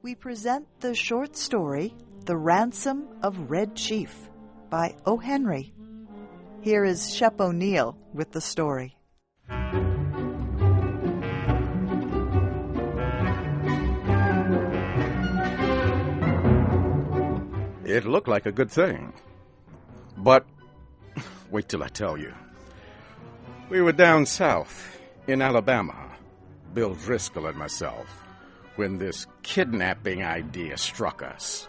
we present the short story, The Ransom of Red Chief, by O. Henry. Here is Shep ONeal with the story. It looked like a good thing. But wait till I tell you. We were down south in Alabama, Bill Driscoll and myself, when this kidnapping idea struck us.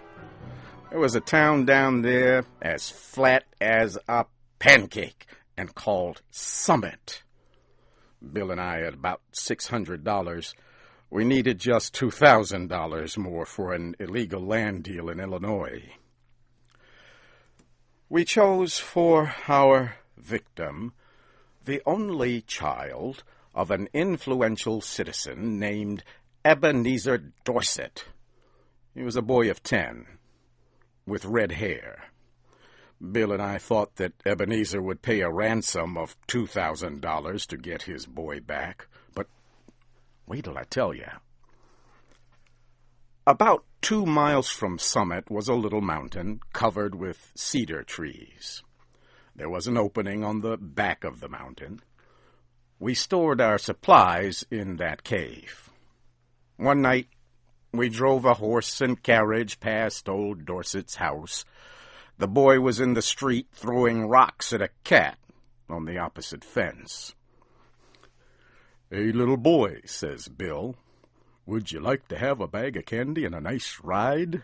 There was a town down there as flat as a pancake and called Summit. Bill and I had about $600. We needed just $2,000 more for an illegal land deal in Illinois. We chose for our victim the only child of an influential citizen named Ebenezer Dorset. He was a boy of 10, with red hair. Bill and I thought that Ebenezer would pay a ransom of $2,000 to get his boy back, but wait till I tell you. About 2 miles from Summit was a little mountain covered with cedar trees. There was an opening on the back of the mountain. We stored our supplies in that cave. One night, we drove a horse and carriage past old Dorset's house. The boy was in the street throwing rocks at a cat on the opposite fence. "Hey, little boy," says Bill, "would you like to have a bag of candy and a nice ride?"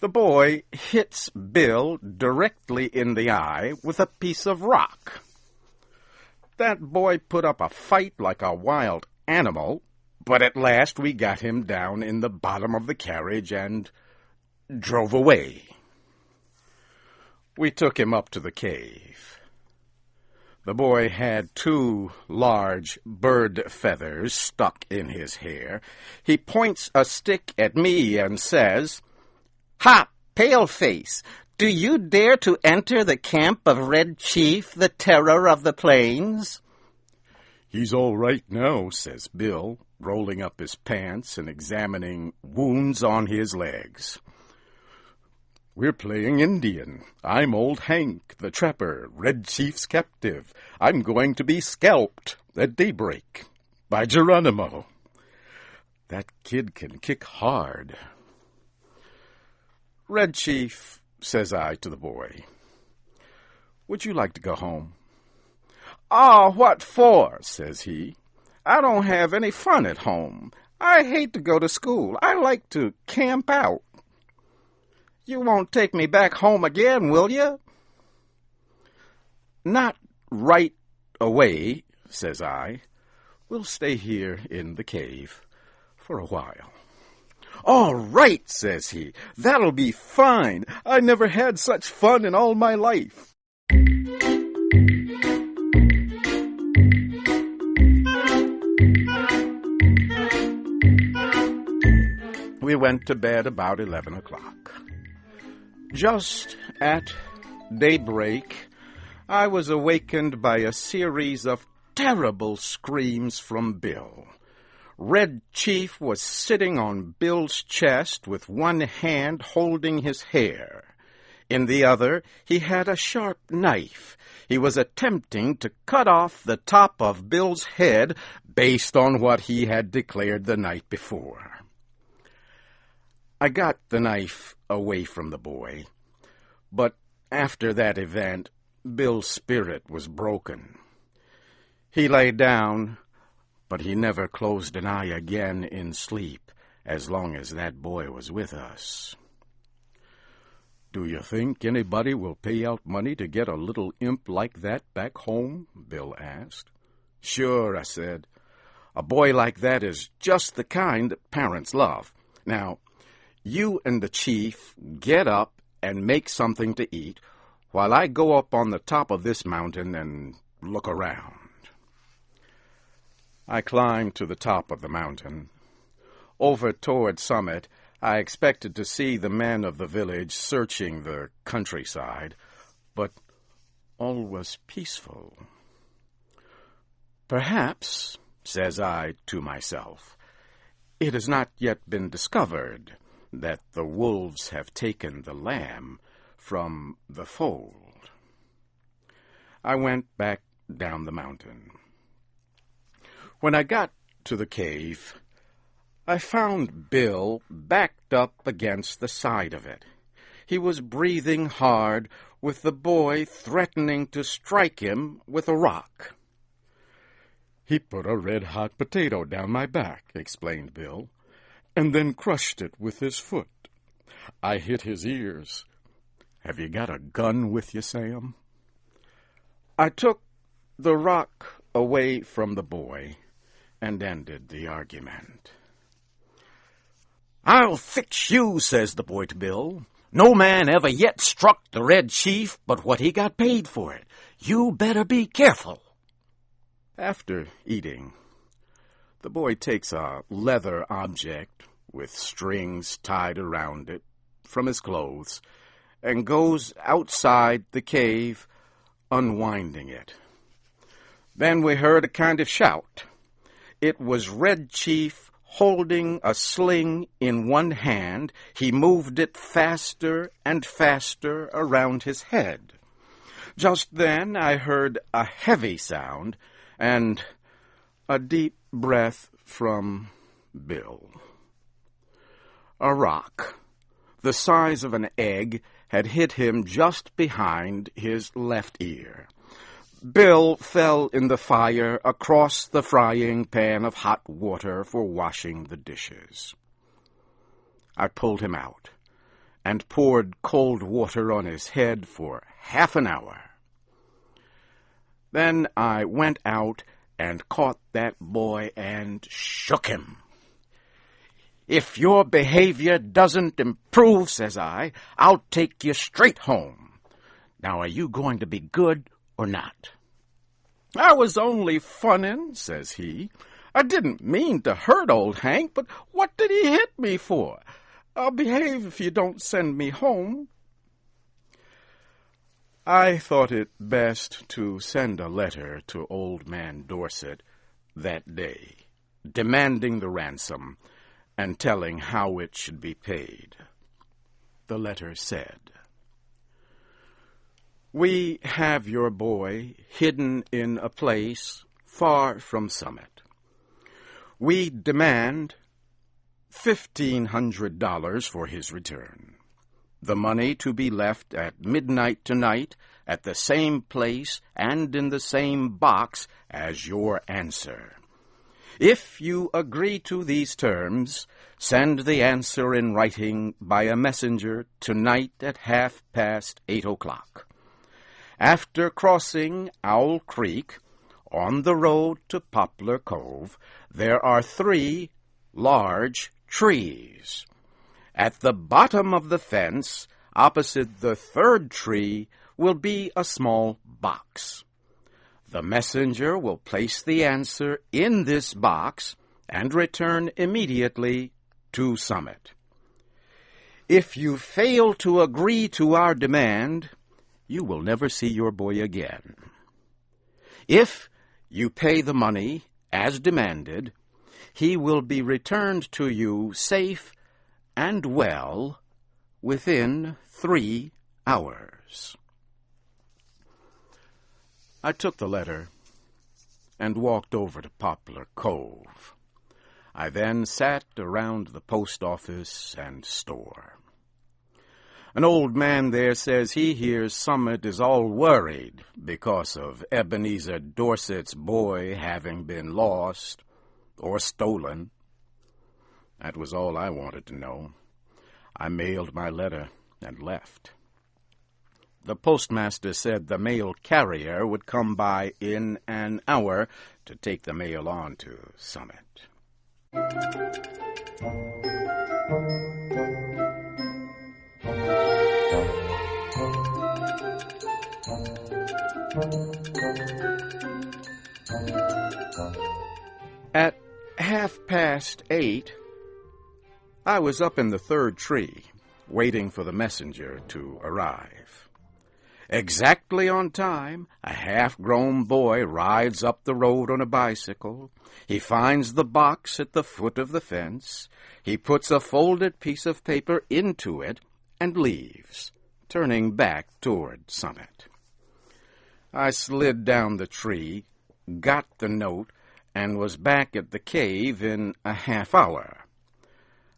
The boy hits Bill directly in the eye with a piece of rock. That boy put up a fight like a wild animal, but at last we got him down in the bottom of the carriage and drove away. We took him up to the cave. The boy had 2 large bird feathers stuck in his hair. He points a stick at me and says, "Ha, paleface, do you dare to enter the camp of Red Chief, the terror of the plains?" "He's all right now," says Bill, rolling up his pants and examining wounds on his legs. "We're playing Indian. I'm old Hank, the trapper, Red Chief's captive. I'm going to be scalped at daybreak by Geronimo. That kid can kick hard." "Red Chief," says I to the boy, "would you like to go home?" "Ah, what for?" says he. "I don't have any fun at home. I hate to go to school. I like to camp out." "You won't take me back home again, will you?" "Not right away," says I. "We'll stay here in the cave for a while." "All right," says he. "That'll be fine. I never had such fun in all my life." We went to bed about 11 o'clock. Just at daybreak, I was awakened by a series of terrible screams from Bill. Red Chief was sitting on Bill's chest with one hand holding his hair. In the other, he had a sharp knife. He was attempting to cut off the top of Bill's head based on what he had declared the night before. I got the knife away from the boy, but after that event, Bill's spirit was broken. He lay down, but he never closed an eye again in sleep as long as that boy was with us. "Do you think anybody will pay out money to get a little imp like that back home?" Bill asked. "Sure," I said. "A boy like that is just the kind that parents love. Now, you and the chief get up and make something to eat while I go up on the top of this mountain and look around." I climbed to the top of the mountain. Over toward Summit, I expected to see the men of the village searching the countryside, but all was peaceful. "Perhaps," says I to myself, It has not yet been discovered that the wolves have taken the lamb from the fold. I went back down the mountain. When I got to the cave, I found Bill backed up against the side of it. He was breathing hard, with the boy threatening to strike him with a rock. "He put a red-hot potato down my back," explained Bill, "and then crushed it with his foot. I hit his ears. Have you got a gun with you, Sam?" I took the rock away from the boy and ended the argument. "I'll fix you," says the boy to Bill. "No man ever yet struck the Red Chief but what he got paid for it. You better be careful." After eating, the boy takes a leather object with strings tied around it from his clothes and goes outside the cave, unwinding it. Then we heard a kind of shout. It was Red Chief holding a sling in one hand. He moved it faster and faster around his head. Just then I heard a heavy sound and a deep breath from Bill. A rock, the size of an egg, had hit him just behind his left ear. Bill fell in the fire across the frying pan of hot water for washing the dishes. I pulled him out and poured cold water on his head for half an hour. Then I went out and caught that boy and shook him. "If your behavior doesn't improve," says I, "I'll take you straight home. Now, are you going to be good or not?" "I was only funnin'," says he. "I didn't mean to hurt old Hank, but what did he hit me for? I'll behave if you don't send me home." I thought it best to send a letter to old man Dorset that day, demanding the ransom and telling how it should be paid. The letter said, "We have your boy hidden in a place far from Summit. We demand $1,500 for his return. The money to be left at midnight tonight at the same place and in the same box as your answer. If you agree to these terms, send the answer in writing by a messenger tonight at 8:30. After crossing Owl Creek, on the road to Poplar Cove, there are 3 large trees. At the bottom of the fence, opposite the 3rd tree, will be a small box. The messenger will place the answer in this box and return immediately to Summit. If you fail to agree to our demand, you will never see your boy again. If you pay the money as demanded, he will be returned to you safe and well within 3 hours." I took the letter and walked over to Poplar Cove. I then sat around the post office and store. An old man there says he hears Summit is all worried because of Ebenezer Dorset's boy having been lost or stolen. That was all I wanted to know. I mailed my letter and left. The postmaster said the mail carrier would come by in an hour to take the mail on to Summit. At 8:30, I was up in the 3rd tree, waiting for the messenger to arrive. Exactly on time, a half-grown boy rides up the road on a bicycle. He finds the box at the foot of the fence. He puts a folded piece of paper into it and leaves, turning back toward Summit. I slid down the tree, got the note, and was back at the cave in a half hour.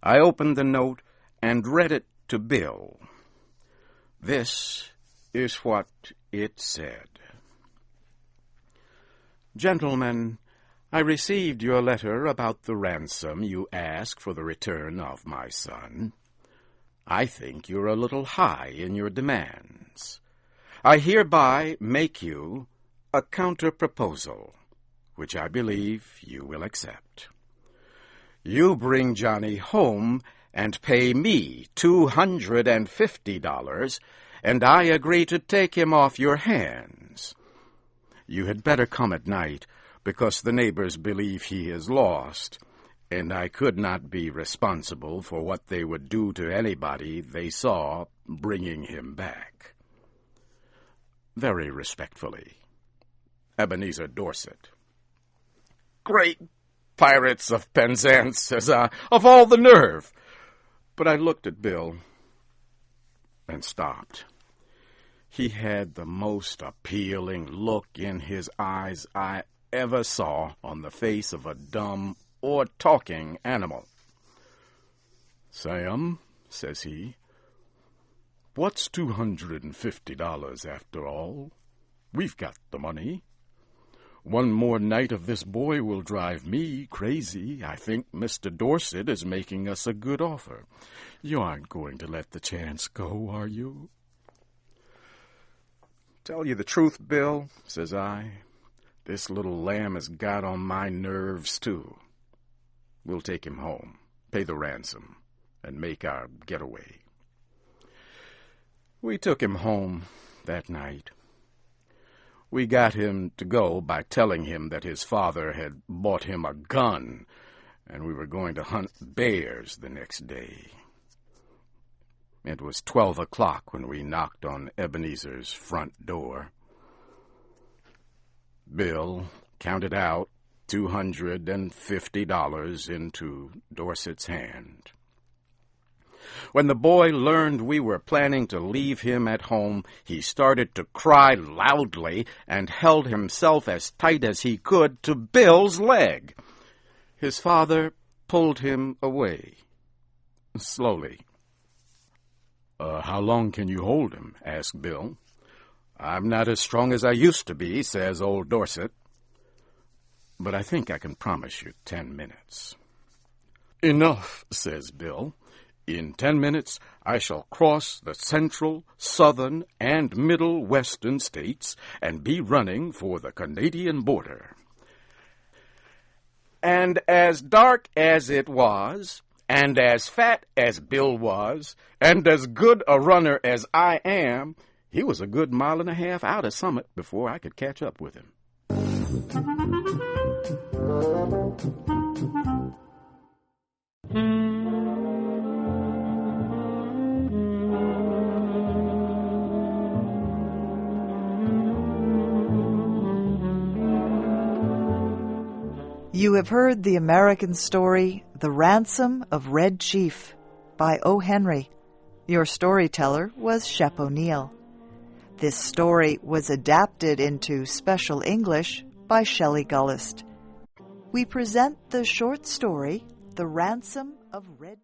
I opened the note and read it to Bill. This is what it said. Gentlemen, I received your letter about the ransom you ask for the return of my son. I think you're a little high in your demands. I hereby make you a counter-proposal, which I believe you will accept. You bring Johnny home and pay me $250, and I agree to take him off your hands. You had better come at night, because the neighbors believe he is lost, and I could not be responsible for what they would do to anybody they saw bringing him back. Very respectfully, Ebenezer Dorset. Great pirates of Penzance, says I, of all the nerve! But I looked at Bill and stopped. He had the most appealing look in his eyes I ever saw on the face of a dumb or talking animal. Sam, says he, what's $250 after all? We've got the money. One more night of this boy will drive me crazy. I think Mr. Dorset is making us a good offer. You aren't going to let the chance go, are you? Tell you the truth, Bill, says I. This little lamb has got on my nerves, too. We'll take him home, pay the ransom, and make our getaway. We took him home that night. We got him to go by telling him that his father had bought him a gun, and we were going to hunt bears the next day. It was 12 o'clock when we knocked on Ebenezer's front door. Bill counted out $250 into Dorset's hand. When the boy learned we were planning to leave him at home, he started to cry loudly and held himself as tight as he could to Bill's leg. His father pulled him away, slowly. How long can you hold him? Asked Bill. I'm not as strong as I used to be, says old Dorset. But I think I can promise you 10 minutes. Enough, says Bill. In 10 minutes I shall cross the central, southern, and middle western states and be running for the Canadian border. And as dark as it was, and as fat as Bill was, and as good a runner as I am, he was a good mile and a half out of Summit before I could catch up with him. You have heard the American story, The Ransom of Red Chief, by O. Henry. Your storyteller was Shep ONeal. This story was adapted into special English by Shelley Gullist. We present the short story, The Ransom of Red Chief.